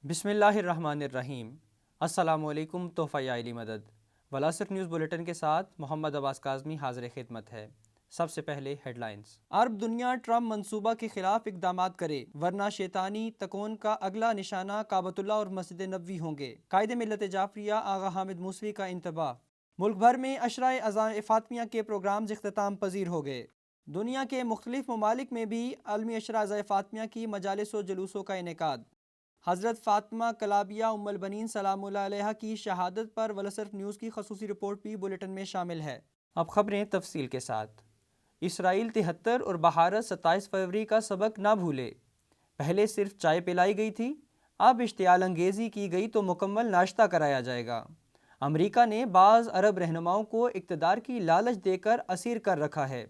بسم اللہ الرحمن الرحیم۔ السلام علیکم۔ تحفہ علی مدد ولاسر نیوز بلیٹن کے ساتھ محمد عباس کاظمی حاضر خدمت ہے۔ سب سے پہلے ہیڈ لائنز۔ عرب دنیا ٹرمپ منصوبہ کے خلاف اقدامات کرے ورنہ شیطانی تکون کا اگلا نشانہ کعبۃ اللہ اور مسجد نبوی ہوں گے، قائد ملت جعفریہ آغا حامد موسوی کا انتباہ۔ ملک بھر میں عشرہ اعضائے فاطمیہ کے پروگرامز اختتام پذیر ہو گئے۔ دنیا کے مختلف ممالک میں بھی عالمی عشرہ اعضائے فاطمیہ کی مجالس و جلوسوں کا انعقاد۔ حضرت فاطمہ کلابیہ ام البنین سلام اللہ علیہا کی شہادت پر ولاسر نیوز کی خصوصی رپورٹ بھی بلیٹن میں شامل ہے۔ اب خبریں تفصیل کے ساتھ۔ اسرائیل 73 اور بھارت 27 فروری کا سبق نہ بھولے۔ پہلے صرف چائے پلائی گئی تھی، اب اشتعال انگیزی کی گئی تو مکمل ناشتہ کرایا جائے گا۔ امریکہ نے بعض عرب رہنماؤں کو اقتدار کی لالچ دے کر اسیر کر رکھا ہے۔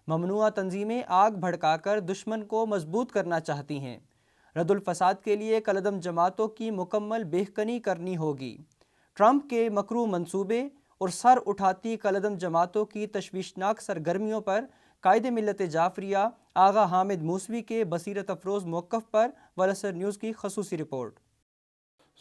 ممنوعہ تنظیمیں آگ بھڑکا کر دشمن کو مضبوط کرنا چاہتی ہیں۔ رد الفساد کے لیے کالعدم جماعتوں کی مکمل بہکنی کرنی ہوگی۔ ٹرمپ کے مکروہ منصوبے اور سر اٹھاتی کالعدم جماعتوں کی تشویشناک سرگرمیوں پر قائد ملت جعفریہ آغا حامد موسوی کے بصیرت افروز موقف پر ولاسر نیوز کی خصوصی رپورٹ۔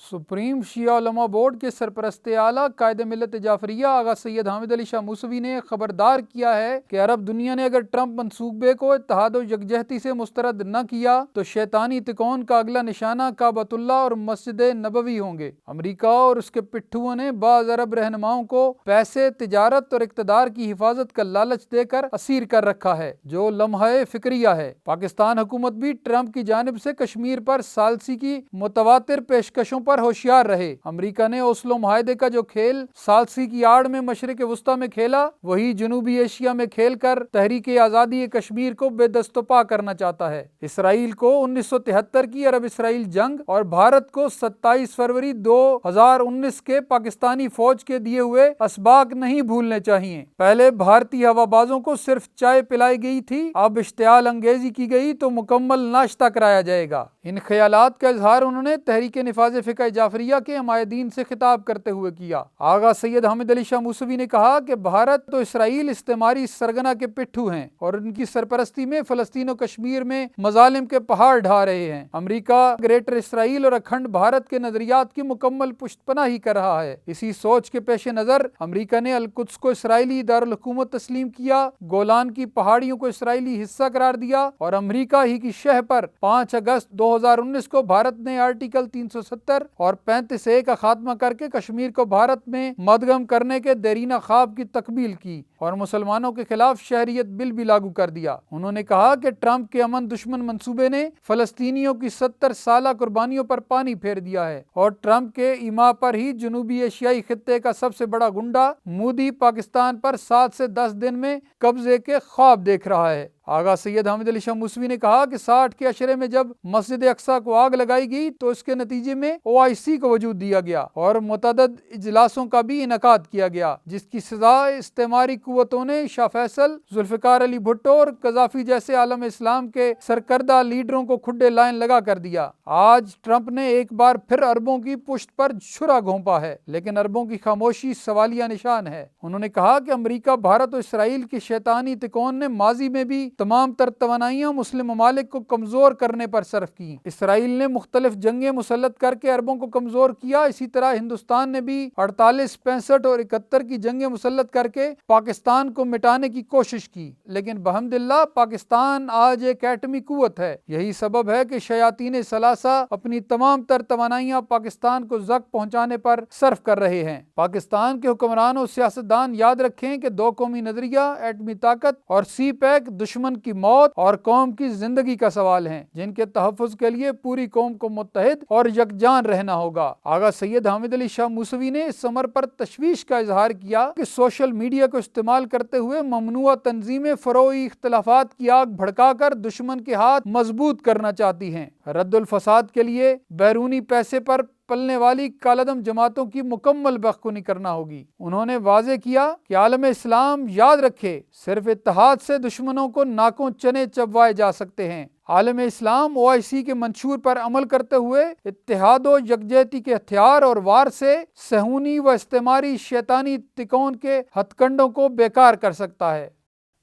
سپریم شیعہ علماء بورڈ کے سرپرست اعلیٰ قائد ملت جعفریہ آغا سید حامد علی شاہ موسوی نے خبردار کیا ہے کہ عرب دنیا نے اگر ٹرمپ منصوبے کو اتحاد و یکجہتی سے مسترد نہ کیا تو شیطانی تکون کا اگلا نشانہ کعبۃ اللہ اور مسجد نبوی ہوں گے۔ امریکہ اور اس کے پٹھوؤں نے بعض عرب رہنماؤں کو پیسے، تجارت اور اقتدار کی حفاظت کا لالچ دے کر اسیر کر رکھا ہے، جو لمحہ فکریہ ہے۔ پاکستان حکومت بھی ٹرمپ کی جانب سے کشمیر پر ثالثی کی متواتر پیشکشوں پر ہوشیار رہے۔ امریکہ نے اوسلو معاہدے کا جو کھیل ثالثی کی آڑ میں مشرق وسطیٰ میں کھیلا، وہی جنوبی ایشیا میں کھیل کر تحریک آزادی کشمیر کو بے دست و پا کرنا چاہتا ہے۔ اسرائیل کو 1973 کی عرب اسرائیل جنگ اور بھارت کو 27 فروری 2019 کے پاکستانی فوج کے دیے ہوئے اسباق نہیں بھولنے چاہیے۔ پہلے بھارتی ہوا بازوں کو صرف چائے پلائی گئی تھی، اب اشتعال انگیزی کی گئی تو مکمل ناشتہ کرایا جائے گا۔ ان خیالات کا اظہار انہوں نے تحریک نفاذ فقہ جعفریہ کے حمایدین سے خطاب کرتے ہوئے کیا۔ آغا سید حامد علی شاہ موسوی نے کہا کہ بھارت تو اسرائیل استعماری سرگنا کے پٹھو ہیں اور ان کی سرپرستی میں فلسطین و کشمیر میں مظالم کے پہاڑ ڈھا رہے ہیں۔ امریکہ گریٹر اسرائیل اور اکھنڈ بھارت کے نظریات کی مکمل پشت پناہی کر رہا ہے۔ اسی سوچ کے پیش نظر امریکہ نے القدس کو اسرائیلی دارالحکومت تسلیم کیا، گولان کی پہاڑیوں کو اسرائیلی حصہ قرار دیا اور امریکہ ہی کی شہ پر 5 اگست 2019 کو بھارت نے آرٹیکل 370 اور 35A کا خاتمہ کر کے کشمیر کو بھارت میں مدغم کرنے کے دیرینہ خواب کی تکمیل کی اور مسلمانوں کے خلاف شہریت بل بھی لاگو کر دیا۔ انہوں نے کہا کہ ٹرمپ کے امن دشمن منصوبے نے فلسطینیوں کی 70 سالہ قربانیوں پر پانی پھیر دیا ہے اور ٹرمپ کے ایما پر ہی جنوبی ایشیائی خطے کا سب سے بڑا گنڈا مودی پاکستان پر 7 سے 10 دن میں قبضے کے خواب دیکھ رہا ہے۔ آغا سید حامد علی شاہ موسوی نے کہا کہ 60 کے عشرے میں جب مسجد اقصیٰ کو آگ لگائی گئی تو اس کے نتیجے میں OIC کو وجود دیا گیا اور متعدد اجلاسوں کا بھی انعقاد کیا گیا، جس کی سزا استعماری قوتوں نے شاہ فیصل، ذوالفقار علی بھٹو اور قذافی جیسے عالم اسلام کے سرکردہ لیڈروں کو کھڈے لائن لگا کر دیا۔ آج ٹرمپ نے ایک بار پھر عربوں کی پشت پر چھرا گھونپا ہے، لیکن عربوں کی خاموشی سوالیہ نشان ہے۔ انہوں نے کہا کہ امریکہ، بھارت اور اسرائیل کی شیطانی تکون نے ماضی میں بھی تمام تر توانائیاں مسلم ممالک کو کمزور کرنے پر صرف کی۔ اسرائیل نے مختلف جنگیں مسلط کر کے عربوں کو کمزور کیا، اسی طرح ہندوستان نے بھی 48، 65 اور 71 کی جنگیں مسلط کر کے پاکستان کو مٹانے کی کوشش کی، لیکن بحمداللہ پاکستان آج ایک ایٹمی قوت ہے۔ یہی سبب ہے کہ شیاطین ثلاثہ اپنی تمام تر توانائیاں پاکستان کو زخم پہنچانے پر صرف کر رہے ہیں۔ پاکستان کے حکمران اور سیاستدان یاد رکھیں کہ 2 قومی نظریہ، ایٹمی طاقت اور سی پیک دشمن کی موت اور قوم کی زندگی کا سوال ہیں، جن کے تحفظ کے لیے پوری قوم کو متحد اور یکجان رہنا ہوگا۔ آغا سید حامد علی شاہ موسوی نے اس امر پر تشویش کا اظہار کیا کہ سوشل میڈیا کو استعمال کرتے ہوئے ممنوعہ تنظیمیں فروعی اختلافات کی آگ بھڑکا کر دشمن کے ہاتھ مضبوط کرنا چاہتی ہیں۔ رد الفساد کے لیے بیرونی پیسے پر پلنے والی کالعدم جماعتوں کی مکمل بخونی کرنا ہوگی۔ انہوں نے واضح کیا کہ عالم اسلام یاد رکھے، صرف اتحاد سے دشمنوں کو ناکوں چنے چبوائے جا سکتے ہیں۔ عالم اسلام OIC کے منشور پر عمل کرتے ہوئے اتحاد و یکجہتی کے ہتھیار اور وار سے صہیونی و استعماری شیطانی تکون کے ہتھ کنڈوں کو بیکار کر سکتا ہے۔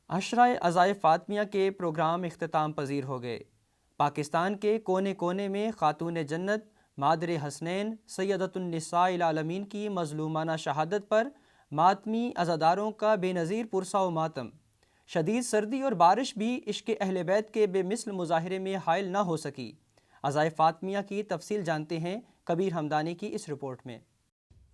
عشرہ اعضائے فاطمیہ کے پروگرام اختتام پذیر ہو گئے۔ پاکستان کے کونے کونے میں خاتون جنت مادر حسنین سیدۃ النساء العالمین کی مظلومانہ شہادت پر ماتمی عزاداروں کا بے نظیر پرسا و ماتم۔ شدید سردی اور بارش بھی عشق اہل بیت کے بے مثل مظاہرے میں حائل نہ ہو سکی۔ عزائے فاطمیہ کی تفصیل جانتے ہیں کبیر ہمدانی کی اس رپورٹ میں۔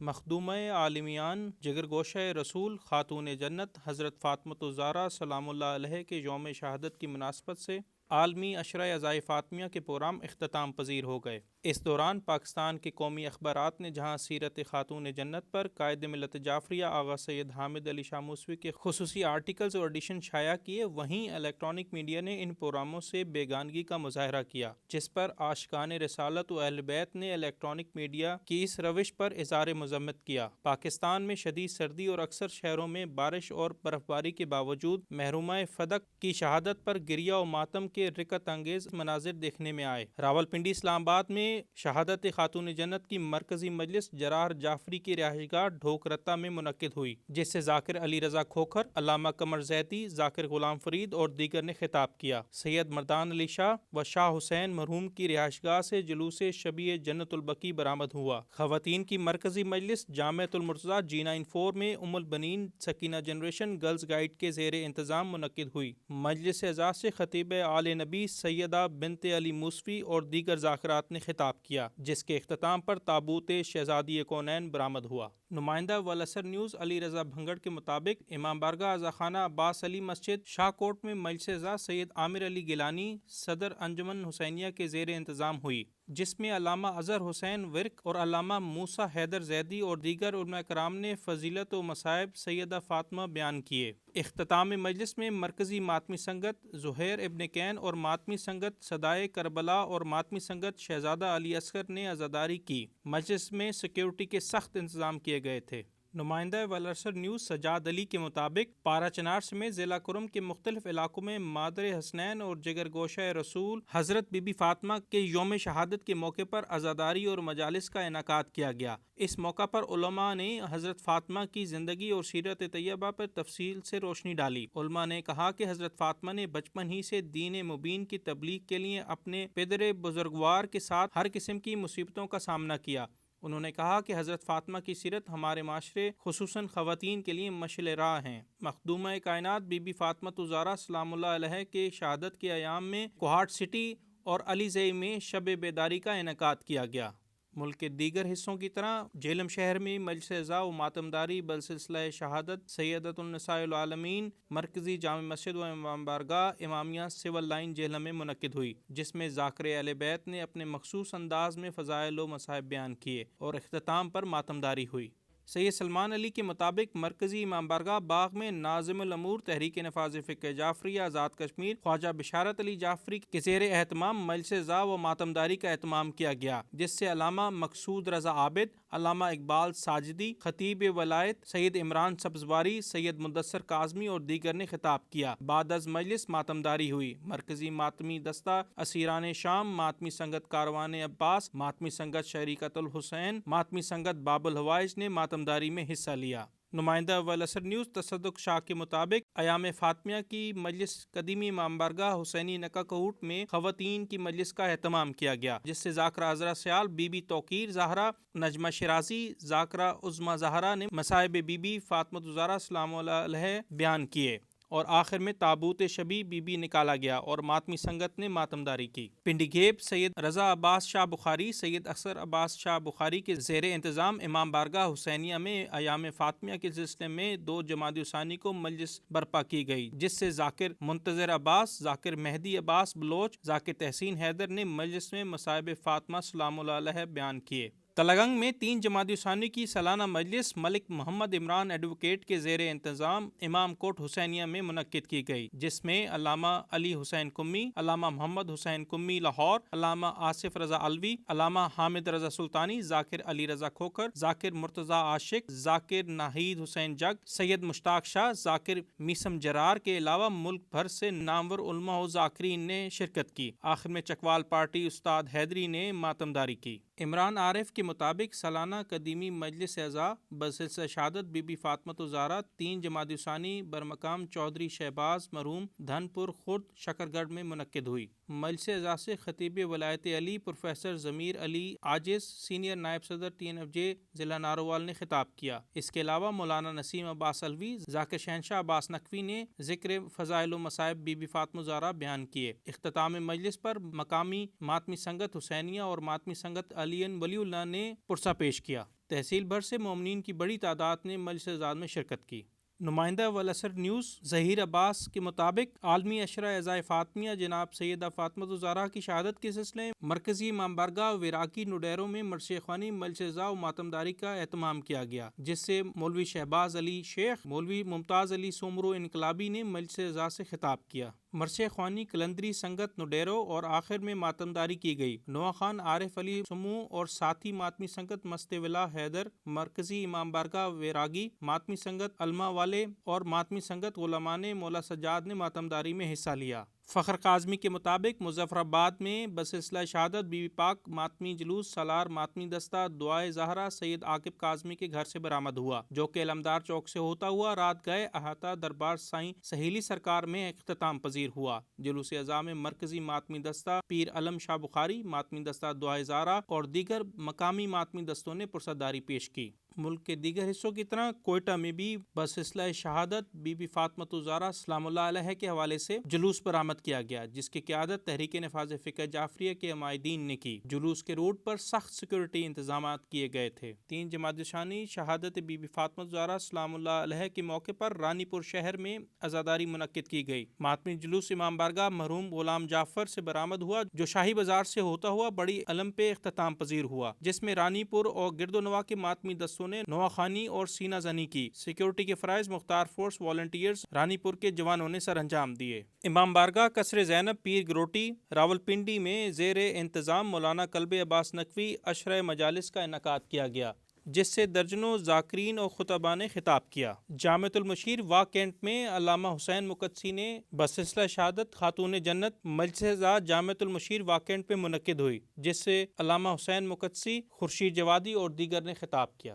مخدومہ عالمیان جگرگوشہ رسول خاتون جنت حضرت فاطمۃ الزہرا سلام اللہ علیہ کے یوم شہادت کی مناسبت سے عالمی عشرہ عزائے فاطمیہ کے پروگرام اختتام پذیر ہو گئے۔ اس دوران پاکستان کے قومی اخبارات نے جہاں سیرت خاتون جنت پر قائد ملت جعفریہ آغا سید حامد علی شاہ موسوی کے خصوصی آرٹیکلز اور ایڈیشن شائع کیے، وہیں الیکٹرانک میڈیا نے ان پروگراموں سے بیگانگی کا مظاہرہ کیا، جس پر عاشقان رسالت و اہل بیت نے الیکٹرانک میڈیا کی اس روش پر اظہار مذمت کیا۔ پاکستان میں شدید سردی اور اکثر شہروں میں بارش اور برف باری کے باوجود محرومہ فدق کی شہادت پر گریہ و ماتم کے رکت انگیز مناظر دیکھنے میں آئے۔ راولپنڈی اسلام آباد میں شہادت خاتون جنت کی مرکزی مجلس جرار جعفری کی رہائش گاہ ڈھوک رتہ میں منعقد ہوئی، جس سے ذاکر علی رضا کھوکھر، علامہ قمر زیدی، ذاکر غلام فرید اور دیگر نے خطاب کیا۔ سید مردان علی شاہ و شاہ حسین مرحوم کی رہائش گاہ سے جلوس شبیہ جنت البقیع برآمد ہوا۔ خواتین کی مرکزی مجلس جامعۃ المرتضیٰ G94 میں ام البنین سکینہ جنریشن گرلز گائیڈ کے زیر انتظام منعقد ہوئی۔ مجلس اعزاز سے خطیب آل نبی سیدہ بنت علی موسوی اور دیگر ذاکرات نے خطاب کیا، جس کے اختتام پر تابوت شہزادی کونین برآمد ہوا۔ نمائندہ والاسر نیوز علی رضا بھنگڑ کے مطابق امام بارگاہ عزاخانہ عباس علی مسجد شاہ کوٹ میں مجلس اعزاز سید عامر علی گیلانی صدر انجمن حسینیہ کے زیر انتظام ہوئی، جس میں علامہ اظہر حسین ورک اور علامہ موسیٰ حیدر زیدی اور دیگر علماء کرام نے فضیلت و مصائب سیدہ فاطمہ بیان کیے۔ اختتام مجلس میں مرکزی ماتمی سنگت زہیر ابن کین اور ماتمی سنگت صدائے کربلا اور ماتمی سنگت شہزادہ علی اصغر نے عزاداری کی۔ مجلس میں سیکیورٹی کے سخت انتظام کیے گئے تھے۔ نمائندہ والاسر نیوز سجاد علی کے مطابق پارا چنار سمیت ضلع کرم کے مختلف علاقوں میں مادر حسنین اور جگر گوشہ رسول حضرت بی بی فاطمہ کے یوم شہادت کے موقع پر عزاداری اور مجالس کا انعقاد کیا گیا۔ اس موقع پر علماء نے حضرت فاطمہ کی زندگی اور سیرت طیبہ پر تفصیل سے روشنی ڈالی۔ علماء نے کہا کہ حضرت فاطمہ نے بچپن ہی سے دین مبین کی تبلیغ کے لیے اپنے پدر بزرگوار کے ساتھ ہر قسم کی مصیبتوں کا سامنا کیا۔ انہوں نے کہا کہ حضرت فاطمہ کی سیرت ہمارے معاشرے خصوصاً خواتین کے لیے مشعل راہ ہیں۔ مخدومہ کائنات بی بی فاطمۃ الزہرا سلام اللہ علیہ کے شہادت کے ایام میں کوہاٹ سٹی اور علی زئی میں شب بیداری کا انعقاد کیا گیا۔ ملک کے دیگر حصوں کی طرح جہلم شہر میں مجلس اعزاء و ماتمداری بسلسلہ شہادت سیدۃ النساء العالمین مرکزی جامع مسجد و امام بارگاہ امامیہ سول لائن جہلم میں منعقد ہوئی، جس میں ذاکر اہل بیت نے اپنے مخصوص انداز میں فضائل و مصائب بیان کیے اور اختتام پر ماتمداری ہوئی۔ سید سلمان علی کے مطابق مرکزی امام بارگاہ باغ میں ناظم الامور تحریک نفاذ فقہ جعفریہ آزاد کشمیر خواجہ بشارت علی جعفری کے زیر اہتمام مجلس اعزاء و ماتمداری کا اہتمام کیا گیا، جس سے علامہ مقصود رضا عابد، علامہ اقبال ساجدی، خطیب ولایت سید عمران سبزواری، سید مدثر کاظمی اور دیگر نے خطاب کیا۔ بعد از مجلس ماتمداری ہوئی۔ مرکزی ماتمی دستہ اسیران شام، ماتمی سنگت کاروان عباس، ماتمی سنگت شریکت الحسین، ماتمی سنگت باب الحوائج نے ماتمداری میں حصہ لیا۔ نمائندہ والاسر نیوز تصدق شاہ کے مطابق ایام فاطمیہ کی مجلس قدیمی امام بارگاہ حسینی نکا کوٹ میں خواتین کی مجلس کا اہتمام کیا گیا، جس سے ذاکرہ عذرا سیال، بی بی توقیر زہرا، نجمہ شیرازی، ذاکرہ عظمیٰ زہرا نے مصائب بی بی فاطمۃ الزہرا سلام اللہ علیہ بیان کیے اور آخر میں تابوت شبی بی بی نکالا گیا اور ماتمی سنگت نے ماتمداری کی۔ پنڈی گھیب سید رضا عباس شاہ بخاری، سید اکثر عباس شاہ بخاری کے زیر انتظام امام بارگاہ حسینیہ میں ایام فاطمیہ کے سلسلے میں 2 جمادی الثانی کو مجلس برپا کی گئی، جس سے ذاکر منتظر عباس، ذاکر مہدی عباس بلوچ، ذاکر تحسین حیدر نے مجلس میں مصائب فاطمہ سلام اللہ علیہ بیان کیے۔ تلگنگ میں 3 جمادی الثانی کی سالانہ مجلس ملک محمد عمران ایڈوکیٹ کے زیر انتظام امام کوٹ حسینیہ میں منعقد کی گئی، جس میں علامہ علی حسین قمی، علامہ محمد حسین قمی لاہور، علامہ آصف رضا علوی، علامہ حامد رضا سلطانی، ذاکر علی رضا کھوکھر، ذاکر مرتضیٰ عاشق، ذاکر ناہید حسین جگ، سید مشتاق شاہ، ذاکر میسم جرار کے علاوہ ملک بھر سے نامور علماء و ذاکرین نے شرکت کی۔ آخر میں چکوال پارٹی استاد حیدری نے ماتمداری کی۔ عمران عارف کے مطابق سالانہ قدیمی مجلس اعزاء بسلسلہ شہادت بی بی فاطمۃ الزہرا 3 جمادی الثانی برمقام چودھری شہباز مرحوم دھن پور خرد شکرگڑھ میں منعقد ہوئی۔ مجلس اعزاء سے خطیب ولایت علی پروفیسر ضمیر علی عاجز سینئر نائب صدر TNFJ ضلع ناروال نے خطاب کیا۔ اس کے علاوہ مولانا نسیم عباس علوی، ذاکر شہنشاہ عباس نقوی نے ذکر فضائل و مصائب بی بی فاطمہ الزہرا بیان کیے۔ اختتام مجلس پر مقامی ماتمی سنگت حسینیہ اور ماتمی سنگت علی ولی اللہ نے پرسہ پیش کیا۔ تحصیل بھر سے مومنین کی بڑی تعداد نے مجلس اعزاز میں شرکت کی۔ نمائندہ والاسر نیوز ظہیر عباس کے مطابق عالمی عشرہ اعزائے فاطمیہ جناب سیدہ فاطمہ الزہرا کی شہادت کے سلسلے میں مرکزی امام بارگاہ ویراکی نوڈیرو میں مرثیہ خوانی مجلس اعزاء و ماتمداری کا اہتمام کیا گیا، جس سے مولوی شہباز علی شیخ، مولوی ممتاز علی سومرو انقلابی نے مجلس اعزاء سے خطاب کیا۔ مرثیہ خوانی کلندری سنگت نوڈیرو اور آخر میں ماتمداری کی گئی۔ نواں خان عارف علی سمو اور ساتھی ماتمی سنگت مست ولا حیدر، مرکزی امام بارگاہ ویراگی، ماتمی سنگت علماء والے اور ماتمی سنگت علماء نے مولا سجاد نے ماتمداری میں حصہ لیا۔ فخر کاظمی کے مطابق مظفر آباد میں بسلسلہ شہادت بی بی پاک ماتمی جلوس سالار ماتمی دستہ دعائے زہرا سید عاقب کاظمی کے گھر سے برآمد ہوا، جو کہ علمدار چوک سے ہوتا ہوا رات گئے احاطہ دربار سائیں سہیلی سرکار میں اختتام پذیر ہوا۔ جلوس اعزاء میں مرکزی ماتمی دستہ پیر علم شاہ بخاری، ماتمی دستہ دعائے زہرا اور دیگر مقامی ماتمی دستوں نے پرسداری پیش کی۔ ملک کے دیگر حصوں کی طرح کوئٹہ میں بھی بسلسلہ شہادت بی بی فاطمۃ الزہرا سلام اللہ علیہ کے حوالے سے جلوس برآمد کیا گیا، جس کی قیادت تحریک نفاذ فقہ جعفریہ کے عمائدین نے کی۔ جلوس کے روٹ پر سخت سیکورٹی انتظامات کیے گئے تھے۔ 3 جمادی الثانی شہادت بی بی فاطمہ الزہرا سلام اللہ علیہ کے موقع پر رانی پور شہر میں عزاداری منعقد کی گئی۔ ماتمی جلوس امام بارگاہ مرحوم غلام جعفر سے برآمد ہوا، جو شاہی بازار سے ہوتا ہوا بڑی علم پہ اختتام پذیر ہوا، جس میں رانی پور اور گرد و نواح کے ماتمی دستوں نے نواح خوانی اور سینہ زنی کی۔ سیکورٹی کے فرائض مختار فورس والنٹیئرز رانی پور کے جوانوں نے سر انجام دیے۔ امام بارگاہ قصر زینب پیر گروٹی راولپنڈی میں زیر انتظام مولانا کلب عباس نقوی عشرہ مجالس کا انعقاد کیا گیا، جس سے درجنوں ذاکرین اور خطباء نے خطاب کیا۔ جامعۃ المشیر واہ کینٹ میں علامہ حسین مقدسی نے بسلسلہ شہادت خاتون جنت مجلس اعزاء جامعۃ المشیر واہ کینٹ پہ منعقد ہوئی، جس سے علامہ حسین مقدسی، خورشید جوادی اور دیگر نے خطاب کیا۔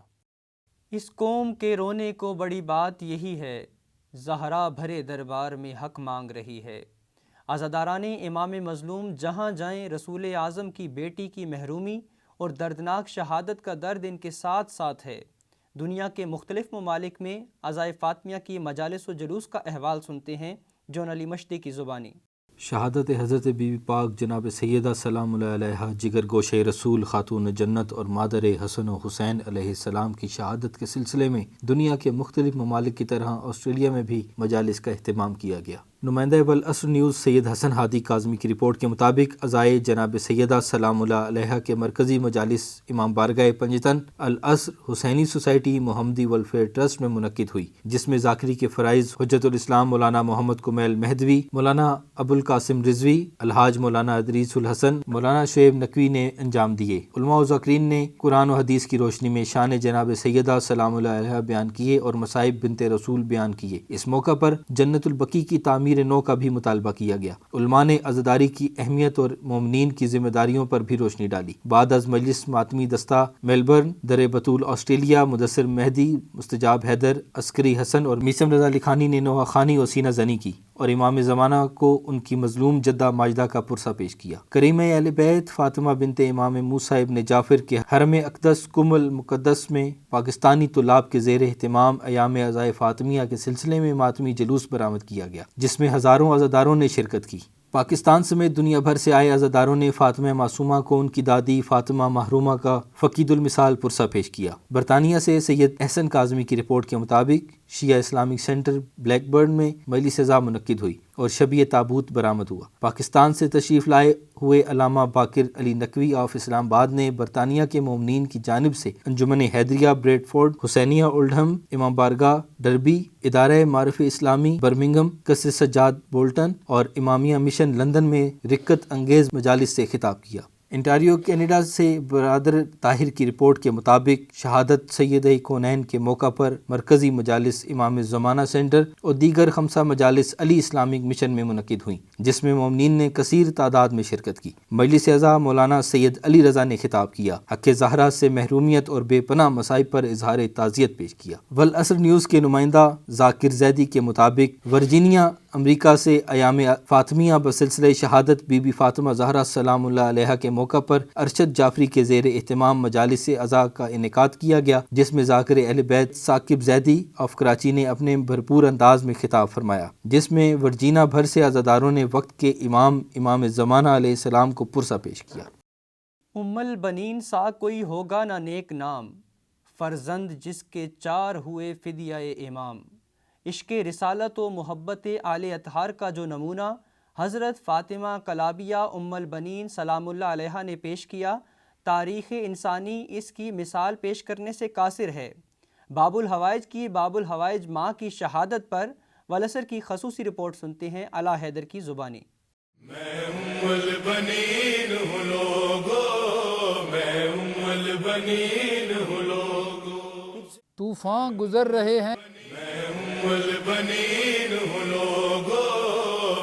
اس قوم کے رونے کو بڑی بات یہی ہے، زہرا بھرے دربار میں حق مانگ رہی ہے۔ عزاداران امام مظلوم جہاں جائیں رسول اعظم کی بیٹی کی محرومی اور دردناک شہادت کا درد ان کے ساتھ ساتھ ہے۔ دنیا کے مختلف ممالک میں عزائے فاطمیہ کی مجالس و جلوس کا احوال سنتے ہیں جون علی مشتی کی زبانی۔ شہادت حضرت بی بی پاک جناب سیدہ سلام اللہ علیہ جگر گوشہ رسول خاتون جنت اور مادر حسن و حسین علیہ السلام کی شہادت کے سلسلے میں دنیا کے مختلف ممالک کی طرح آسٹریلیا میں بھی مجالس کا اہتمام کیا گیا۔ نمائندہ والاسر نیوز سید حسن ہادی کاظمی کی رپورٹ کے مطابق عزائے جناب سیدہ سلام اللہ علیہ کے مرکزی مجالس امام بارگاہ پنجتن العصر حسینی سوسائٹی محمدی ویلفیئر ٹرسٹ میں منعقد ہوئی، جس میں ذاکری کے فرائض حجت الاسلام مولانا محمد کمیل مہدوی، مولانا ابوالقاسم رضوی، الحاج مولانا ادریس الحسن، مولانا شعیب نقوی نے انجام دیے۔ علماء و ذاکرین نے قرآن و حدیث کی روشنی میں شان جناب سیدہ سلام اللہ علیہ بیان کیے اور مصائب بنت رسول بیان کیے۔ اس موقع پر جنت البقیع کی تعمیر نو کا بھی مطالبہ کیا گیا۔ علماء نے عزاداری کی اہمیت اور مومنین کی ذمہ داریوں پر بھی روشنی ڈالی۔ بعد از مجلس ماتمی دستہ میلبرن در بطول آسٹریلیا مدثر مہدی، مستجاب حیدر، عسکری حسن اور میسم رضا لکھانی نے نوحہ خوانی اور سینہ زنی کی اور امام زمانہ کو ان کی مظلوم جدہ ماجدہ کا پرسہ پیش کیا۔ کریمہ اہل بیت فاطمہ بنت امام موسیٰ ابن جعفر کے حرم اقدس قم المقدس میں پاکستانی طلاب کے زیر اہتمام ایام عزائے فاطمیہ کے سلسلے میں ماتمی جلوس برآمد کیا گیا، جس میں ہزاروں عزاداروں نے شرکت کی۔ پاکستان سمیت دنیا بھر سے آئے عزاداروں نے فاطمہ معصومہ کو ان کی دادی فاطمہ محرومہ کا فقید المثال پرسہ پیش کیا۔ برطانیہ سے سید احسن کاظمی کی رپورٹ کے مطابق شیعہ اسلامک سینٹر بلیک برن میں مجلس اعزاء منعقد ہوئی اور شبیہ تابوت برآمد ہوا۔ پاکستان سے تشریف لائے ہوئے علامہ باقر علی نقوی آف اسلام آباد نے برطانیہ کے مومنین کی جانب سے انجمن حیدریہ بریڈ فورڈ، حسینیہ اولڈہم، امام بارگاہ ڈربی، ادارہ معارف اسلامی برمنگھم، قصر سجاد بولٹن اور امامیہ مشن لندن میں رکت انگیز مجالس سے خطاب کیا۔ انٹاریو کینیڈا سے برادر طاہر کی رپورٹ کے مطابق شہادت سید کونین کے موقع پر مرکزی مجالس امام زمانہ سینٹر اور دیگر 5 مجالس علی اسلامک مشن میں منعقد ہوئیں، جس میں مومنین نے کثیر تعداد میں شرکت کی۔ مجلس اعضاء مولانا سید علی رضا نے خطاب کیا، حق زہرا سے محرومیت اور بے پناہ مصائب پر اظہار تعزیت پیش کیا۔ والعصر نیوز کے نمائندہ ذاکر زیدی کے مطابق ورجینیا امریکہ سے ایام فاطمیہ بسلسلہ شہادت بی بی فاطمہ زہرا سلام اللہ علیہا کے موقع پر ارشد جعفری کے زیر اہتمام مجالس اعضاء کا انعقاد کیا گیا، جس میں ذاکر اہل بیت ثاقب زیدی آف کراچی نے اپنے بھرپور انداز میں خطاب فرمایا، جس میں ورجینیا بھر سے عزاداروں نے وقت کے امام زمانہ علیہ السلام کو پرسہ پیش کیا۔ ام البنین سا کوئی ہوگا نہ نیک نام، فرزند جس کے 4 ہوئے فدیہ امام۔ عشق رسالت و محبت آل اطہار کا جو نمونہ حضرت فاطمہ کلابیہ ام البنین سلام اللہ علیہا نے پیش کیا، تاریخ انسانی اس کی مثال پیش کرنے سے قاصر ہے۔ باب الحوائج کی باب الحوائج ماں کی شہادت پر والعصر کی خصوصی رپورٹ سنتے ہیں علا حیدر کی زبانی۔ میں ام البنین ہوں لوگو، میں ام البنین ہوں لوگو، طوفان گزر رہے ہیں، میں ام البنین ہوں لوگو،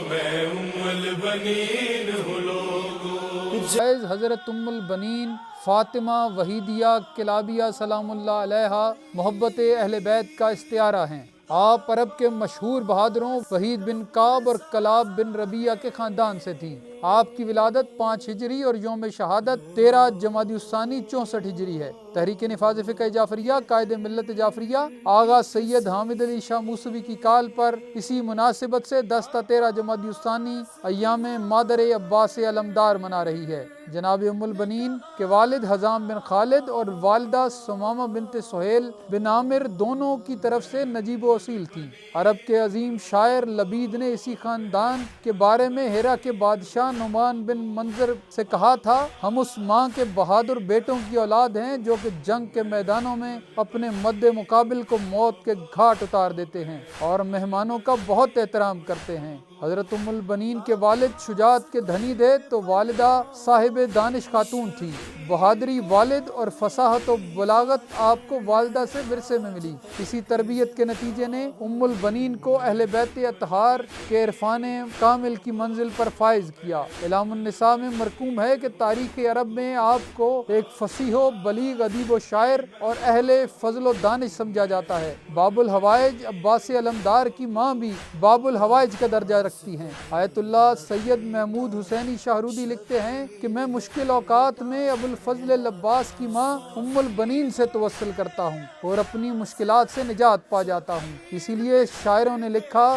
میں ام البنین ہوں لوگو۔ فیض حضرت ام البنین فاطمہ وحیدیہ کلابیہ سلام اللہ علیہا محبت اہل بیت کا استعارہ ہیں۔ آپ عرب کے مشہور بہادروں وحید بن کعب اور کلاب بن ربیعہ کے خاندان سے تھیں۔ آپ کی ولادت 5 ہجری اور یوم شہادت 13 جمادی الثانی 64 ہجری ہے۔ تحریک نفاذ فقہ جعفریہ قائد ملت جعفریہ آغا سید حامد علی شاہ موسوی کی کال پر اسی مناسبت سے 10 تا 13 جمادی الثانی ایام مادر عباس علمدار منا رہی ہے۔ جناب ام البنین کے والد حزام بن خالد اور والدہ سمامہ بنت سہیل بن عامر دونوں کی طرف سے نجیب و اصیل تھیں۔ عرب کے عظیم شاعر لبید نے اسی خاندان کے بارے میں ہیرا کے بادشاہ نعمان بن منظر سے کہا تھا، ہم اس ماں کے بہادر بیٹوں کی اولاد ہیں جو کہ جنگ کے میدانوں میں اپنے مد مقابل کو موت کے گھاٹ اتار دیتے ہیں اور مہمانوں کا بہت احترام کرتے ہیں۔ حضرت ام البنین کے والد شجاعت کے دھنی تھے تو والدہ صاحب دانش خاتون تھی۔ بہادری والد اور فصاحت و بلاغت آپ کو والدہ سے ورثے میں ملی۔ اسی تربیت کے نتیجے نے ام البنین کو اہل بیت اطہار کے عرفان کامل کی منزل پر فائز کیا۔ اعلام النساء میں مرقوم ہے کہ تاریخ عرب میں آپ کو ایک فصیح و بلیغ ادیب و شاعر اور اہل فضل و دانش سمجھا جاتا ہے۔ باب الحوائج عباس علمدار کی ماں بھی باب الحوائج کا درجہ رکھتی ہیں۔ آیت اللہ سید محمود حسینی شاہرودی لکھتے ہیں کہ میں مشکل اوقات میں ابو الفضل العباس کی ماں ام البنین سے توسل کرتا ہوں اور اپنی مشکلات سے نجات پا جاتا ہوں۔ اسی لیے شاعروں نے لکھا،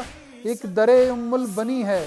ایک درے ام البنی ہے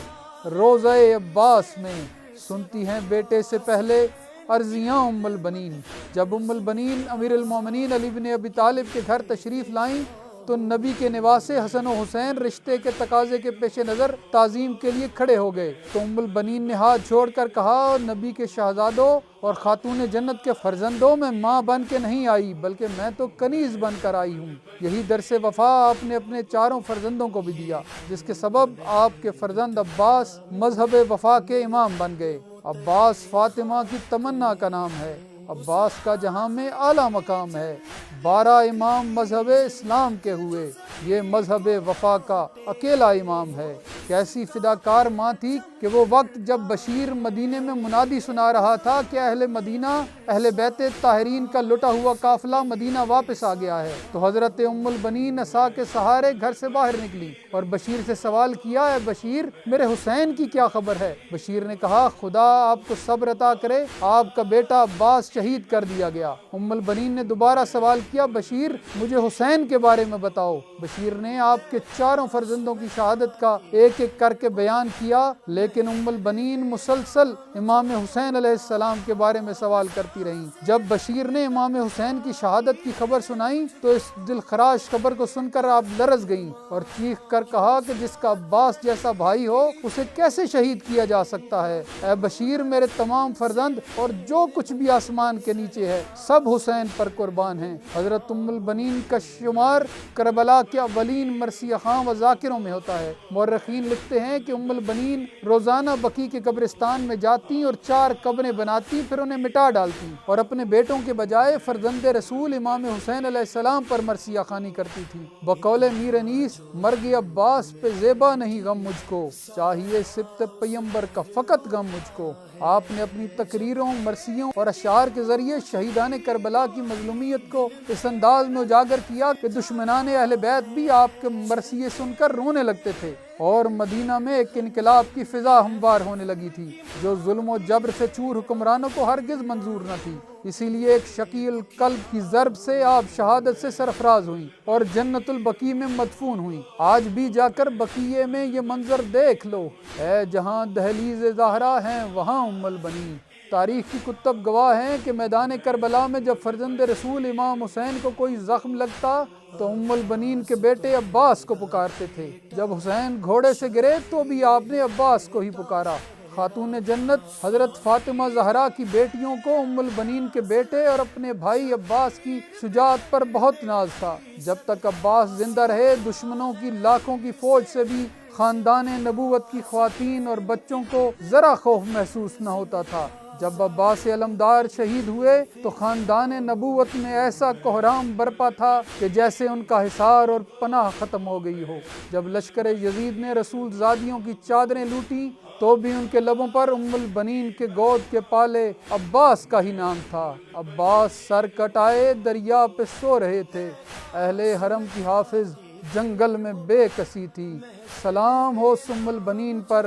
روضہ عباس میں، سنتی ہیں بیٹے سے پہلے عرضیاں ام البنین۔ جب ام البنین امیر المومنین علی بن ابی طالب کے گھر تشریف لائیں تو نبی کے نواسے حسن و حسین رشتے کے تقاضے کے پیش نظر تعظیم کے لیے کھڑے ہو گئے تو ام البنین نے ہاتھ چھوڑ کر کہا، نبی کے شہزادوں اور خاتون جنت کے فرزندوں، میں ماں بن کے نہیں آئی بلکہ میں تو کنیز بن کر آئی ہوں۔ یہی درس وفا آپ نے اپنے 4 فرزندوں کو بھی دیا، جس کے سبب آپ کے فرزند عباس مذہب وفا کے امام بن گئے۔ عباس فاطمہ کی تمنا کا نام ہے، عباس کا جہاں میں اعلیٰ مقام ہے۔ 12 امام مذہب اسلام کے ہوئے، یہ مذہب وفا کا اکیلا امام ہے۔ کیسی فداکار ماں تھی کہ وہ وقت جب بشیر مدینے میں منادی سنا رہا تھا کہ اہل مدینہ اہل بیت طاہرین کا لٹا ہوا قافلہ مدینہ واپس آ گیا ہے، تو حضرت ام البنین عصا کے سہارے گھر سے باہر نکلی اور بشیر سے سوال کیا، اے بشیر میرے حسین کی کیا خبر ہے؟ بشیر نے کہا، خدا آپ کو صبر عطا کرے، آپ کا بیٹا عباس شہید کر دیا گیا۔ ام البنین نے دوبارہ سوال کیا، بشیر مجھے حسین کے بارے میں بتاؤ۔ بشیر نے آپ کے 4 فرزندوں کی شہادت کا ایک ایک کر کے بیان کیا، لیکن ام البنین مسلسل امام حسین علیہ السلام کے بارے میں سوال کرتی رہیں۔ جب بشیر نے امام حسین کی شہادت کی خبر سنائی تو اس دلخراش خبر کو سن کر آپ لرز گئیں اور چیخ کر کہا کہ جس کا عباس جیسا بھائی ہو اسے کیسے شہید کیا جا سکتا ہے؟ اے بشیر میرے تمام فرزند اور جو کچھ بھی آسمان کے نیچے ہے سب حسین پر قربان ہیں۔ حضرت ام البنین کا شمار کربلا کے اولین مرثیہ خواں و ذاکروں میں ہوتا ہے۔ مورخین لکھتے ہیں کہ ام البنین روزانہ بقیع کے قبرستان میں جاتی اور 4 قبریں بناتی، پھر انہیں مٹا ڈالتی اور اپنے بیٹوں کے بجائے فرزند رسول امام حسین علیہ السلام پر مرثیہ خوانی کرتی تھی۔ بقول میر انیس، مرگ عباس پہ زیبا نہیں غم مجھ کو، چاہیے سبط پیمبر کا فقط غم مجھ کو۔ آپ نے اپنی تقریروں، مرثیوں اور اشعار کے ذریعے شہیدان کربلا کی مظلومیت کو اس انداز میں اجاگر کیا کہ دشمنان اہل بیت بھی آپ کے مرثیے سن کر رونے لگتے تھے، اور مدینہ میں ایک انقلاب کی فضا ہموار ہونے لگی تھی جو ظلم و جبر سے چور حکمرانوں کو ہرگز منظور نہ تھی۔ اسی لیے ایک شکیل قلب کی ضرب سے آپ شہادت سے سرفراز ہوئیں اور جنت البقیع میں مدفون ہوئیں۔ آج بھی جا کر بقیع میں یہ منظر دیکھ لو، اے جہاں دہلیز زہرا ہیں وہاں ام البنین۔ تاریخ کی کتب گواہ ہیں کہ میدان کربلا میں جب فرزند رسول امام حسین کو کوئی زخم لگتا تو ام البنین کے بیٹے عباس کو پکارتے تھے۔ جب حسین گھوڑے سے گرے تو بھی آپ نے عباس کو ہی پکارا۔ خاتون جنت حضرت فاطمہ زہرا کی بیٹیوں کو ام البنین کے بیٹے اور اپنے بھائی عباس کی شجاعت پر بہت ناز تھا۔ جب تک عباس زندہ رہے، دشمنوں کی لاکھوں کی فوج سے بھی خاندان نبوت کی خواتین اور بچوں کو ذرا خوف محسوس نہ ہوتا تھا۔ جب عباس علمدار شہید ہوئے تو خاندان نبوت میں ایسا کوہرام برپا تھا کہ جیسے ان کا حصار اور پناہ ختم ہو گئی ہو۔ جب لشکر یزید نے رسول زادیوں کی چادریں لوٹی تو بھی ان کے لبوں پر ام البنین کے گود کے پالے عباس کا ہی نام تھا۔ عباس سر کٹائے دریا پہ سو رہے تھے، اہل حرم کی حافظ جنگل میں بے کسی تھی۔ سلام ہو ام البنین پر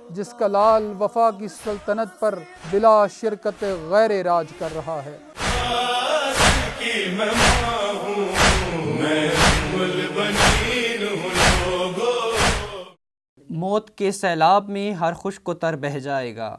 جس کا لال وفا کی سلطنت پر بلا شرکت غیر راج کر رہا ہے۔ موت کے سیلاب میں ہر خشک کو تر بہہ جائے گا،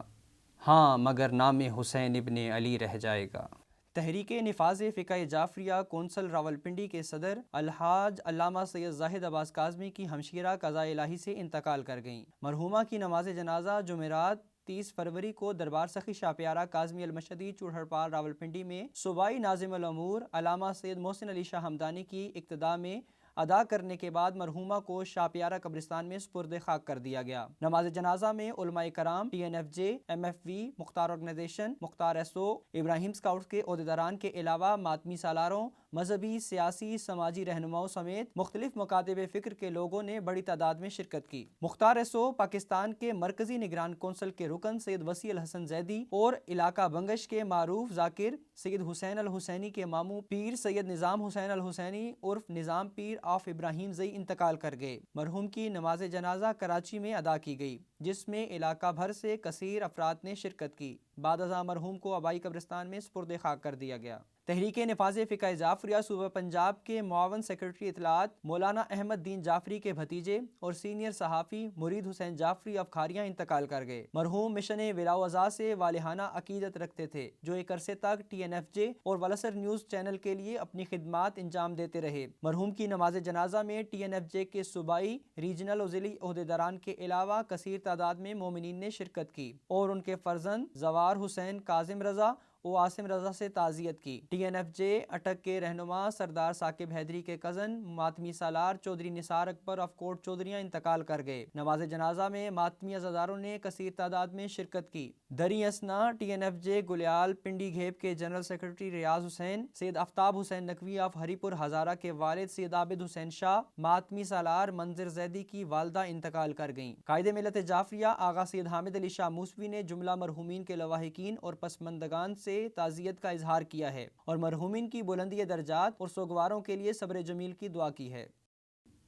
ہاں مگر نام حسین ابن علی رہ جائے گا۔ تحریک نفاذ فقہ جعفریہ کونسل راولپنڈی کے صدر الحاج علامہ سید زاہد عباس کاظمی کی ہمشیرہ قضاء الہی سے انتقال کر گئیں۔ مرحومہ کی نماز جنازہ جمعرات 30 فروری کو دربار سخی شاہ پیارا کاظمی المشدی چوڑہرپال راولپنڈی میں صوبائی ناظم الامور علامہ سید محسن علی شاہ ہمدانی کی اقتداء میں ادا کرنے کے بعد مرحومہ کو شاہ پیارا قبرستان میں سپرد خاک کر دیا گیا۔ نماز جنازہ میں علماء کرام، TNFJ، MFV، مختار آرگنائزیشن، مختار SO، ابراہیم اسکاؤٹس کے عہدیداران کے علاوہ ماتمی سالاروں، مذہبی، سیاسی، سماجی رہنماؤں سمیت مختلف مکاتب فکر کے لوگوں نے بڑی تعداد میں شرکت کی۔ مختار SO پاکستان کے مرکزی نگران کونسل کے رکن سید وسیع الحسن زیدی اور علاقہ بنگش کے معروف ذاکر سید حسین الحسینی کے ماموں پیر سید نظام حسین الحسینی عرف نظام پیر آف ابراہیم زئی انتقال کر گئے۔ مرحوم کی نماز جنازہ کراچی میں ادا کی گئی، جس میں علاقہ بھر سے کثیر افراد نے شرکت کی۔ بعد ازاں مرحوم کو آبائی قبرستان میں سپرد خاک کر دیا گیا۔ تحریک نفاذ فقہ جعفریہ صوبہ پنجاب کے معاون سیکرٹری اطلاعات مولانا احمد دین جعفری کے بھتیجے اور سینئر صحافی مرید حسین جعفری اب کھاریاں انتقال کر گئے۔ مرحوم مشن ولا وضع سے والہانہ عقیدت رکھتے تھے، جو ایک عرصے تک TNFJ اور ولسر نیوز چینل کے لیے اپنی خدمات انجام دیتے رہے۔ مرحوم کی نماز جنازہ میں TNFJ کے صوبائی، ریجنل و ضلعی عہدیداران کے علاوہ کثیر تعداد میں مومنین نے شرکت کی اور ان کے فرزند زوار حسین کاظم رضا و عاصم رضا سے تعزیت کی۔ TNFJ اٹک کے رہنما سردار ثاقب حیدری کے کزن ماتمی سالار چودھری نثار اکبر آف کوٹ چودھریاں انتقال کر گئے۔ نماز جنازہ میں ماتمی عزاداروں نے کثیر تعداد میں شرکت کی۔ دری اسنا TNFJ گلیال پنڈی گھیب کے general secretary Riaz Hussain, Syed Aftab Hussain Naqvi of Haripur Hazara کے والد سید عابد حسین شاہ، ماتمی سالار منظر زیدی کی والدہ انتقال کر گئیں۔ قائد ملت جعفریہ آغا سید حامد علی شاہ موسوی نے جملہ مرحومین کے لواحقین اور پسماندگان سے تعزیت کا اظہار کیا ہے اور مرحومین کی بلندی درجات اور سوگواروں کے لیے صبر جمیل کی دعا کی ہے۔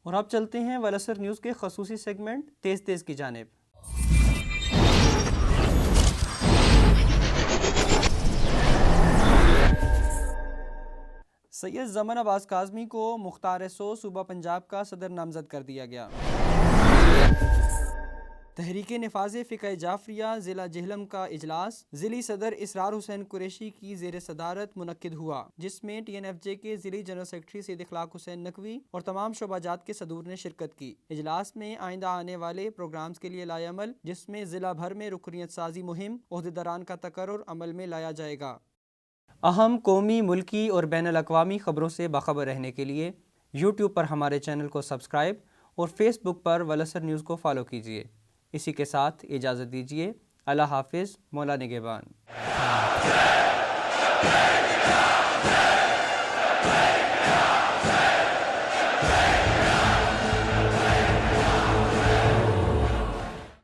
اور اب چلتے ہیں ولسر نیوز کے خصوصی سیگمنٹ تیز تیز کی جانب۔ سید زمن عباس کاظمی کو مختار SO صوبہ پنجاب کا صدر نامزد کر دیا گیا۔ تحریک نفاذ فقہ جعفریہ ضلع جہلم کا اجلاس ضلعی صدر اسرار حسین قریشی کی زیر صدارت منعقد ہوا، جس میں TNFJ کے ضلعی جنرل سیکرٹری سید اخلاق حسین نقوی اور تمام شعبہ جات کے صدور نے شرکت کی۔ اجلاس میں آئندہ آنے والے پروگرامز کے لیے لائے عمل، جس میں ضلع بھر میں رکنیت سازی مہم، عہدیداران کا تقرر عمل میں لایا جائے گا۔ اہم قومی، ملکی اور بین الاقوامی خبروں سے باخبر رہنے کے لیے یوٹیوب پر ہمارے چینل کو سبسکرائب اور فیس بک پر ولاسر نیوز کو فالو کیجیے۔ اسی کے ساتھ اجازت دیجیے۔ اللہ حافظ، مولا نگہبان۔